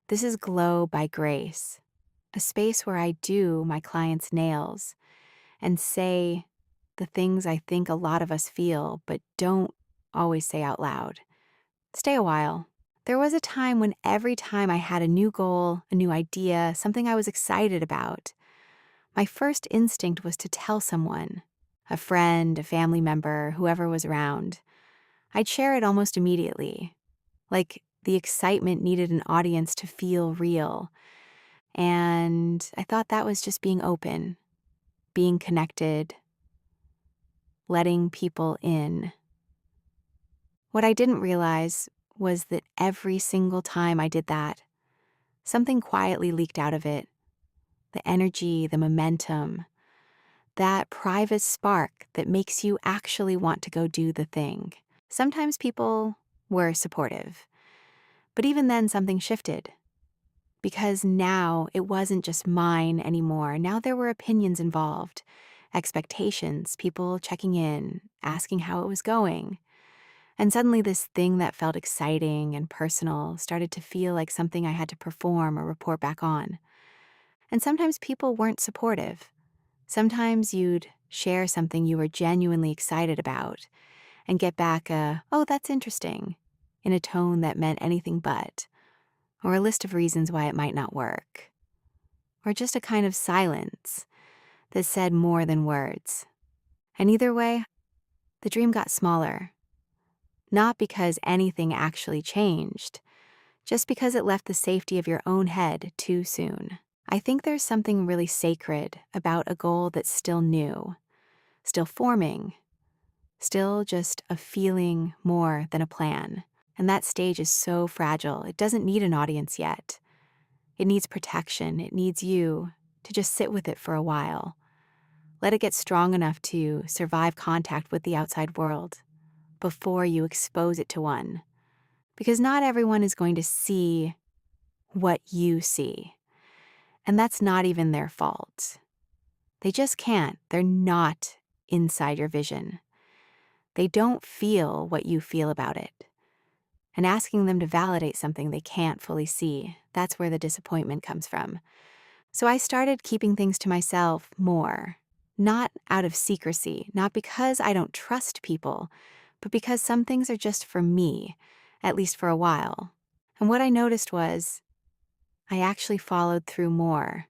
This is Glow by Grace, a space where I do my clients' nails and say the things I think a lot of us feel but don't always say out loud. Stay a while. There was a time when every time I had a new goal, a new idea, something I was excited about, my first instinct was to tell someone, a friend, a family member, whoever was around. I'd share it almost immediately, like the excitement needed an audience to feel real. And I thought that was just being open, being connected, letting people in. What I didn't realize was that every single time I did that, something quietly leaked out of it. The energy, the momentum, that private spark that makes you actually want to go do the thing. Sometimes people were supportive, but even then something shifted. Because now it wasn't just mine anymore. Now there were opinions involved, expectations, people checking in, asking how it was going. And suddenly this thing that felt exciting and personal started to feel like something I had to perform or report back on. And sometimes people weren't supportive. Sometimes you'd share something you were genuinely excited about and get back a, "Oh, that's interesting," in a tone that meant anything but, or a list of reasons why it might not work, or just a kind of silence that said more than words. And either way, the dream got smaller, not because anything actually changed, just because it left the safety of your own head too soon. I think there's something really sacred about a goal that's still new, still forming, still just a feeling more than a plan. And that stage is so fragile. It doesn't need an audience yet. It needs protection. It needs you to just sit with it for a while. Let it get strong enough to survive contact with the outside world before you expose it to one. Because not everyone is going to see what you see. And that's not even their fault. They just can't. They're not inside your vision. They don't feel what you feel about it. And asking them to validate something they can't fully see, that's where the disappointment comes from. So I started keeping things to myself more, not out of secrecy, not because I don't trust people, but because some things are just for me, at least for a while. And what I noticed was I actually followed through more.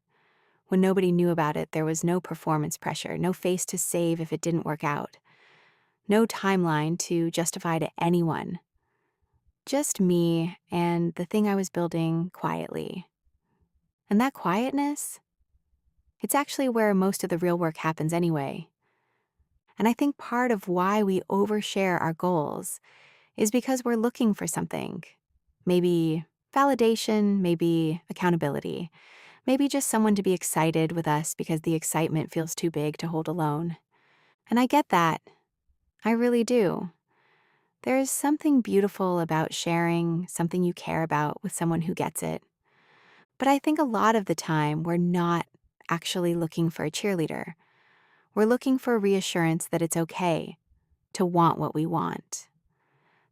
When nobody knew about it, there was no performance pressure, no face to save if it didn't work out, no timeline to justify to anyone. Just me and the thing I was building quietly. And that quietness, it's actually where most of the real work happens anyway. And I think part of why we overshare our goals is because we're looking for something. Maybe validation, maybe accountability, maybe just someone to be excited with us because the excitement feels too big to hold alone. And I get that. I really do. There's something beautiful about sharing something you care about with someone who gets it. But I think a lot of the time we're not actually looking for a cheerleader. We're looking for reassurance that it's okay to want what we want,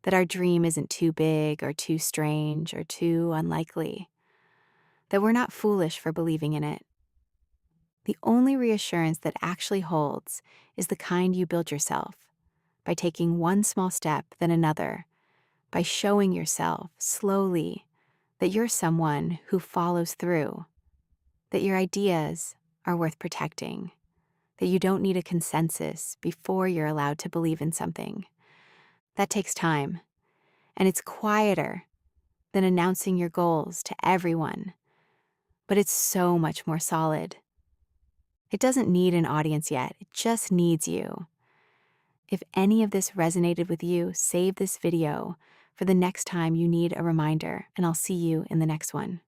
that our dream isn't too big or too strange or too unlikely, that we're not foolish for believing in it. The only reassurance that actually holds is the kind you build yourself by taking one small step, then another, by showing yourself slowly that you're someone who follows through, that your ideas are worth protecting, that you don't need a consensus before you're allowed to believe in something. That takes time, and it's quieter than announcing your goals to everyone, but it's so much more solid. It doesn't need an audience yet, it just needs you. If any of this resonated with you, save this video for the next time you need a reminder, and I'll see you in the next one.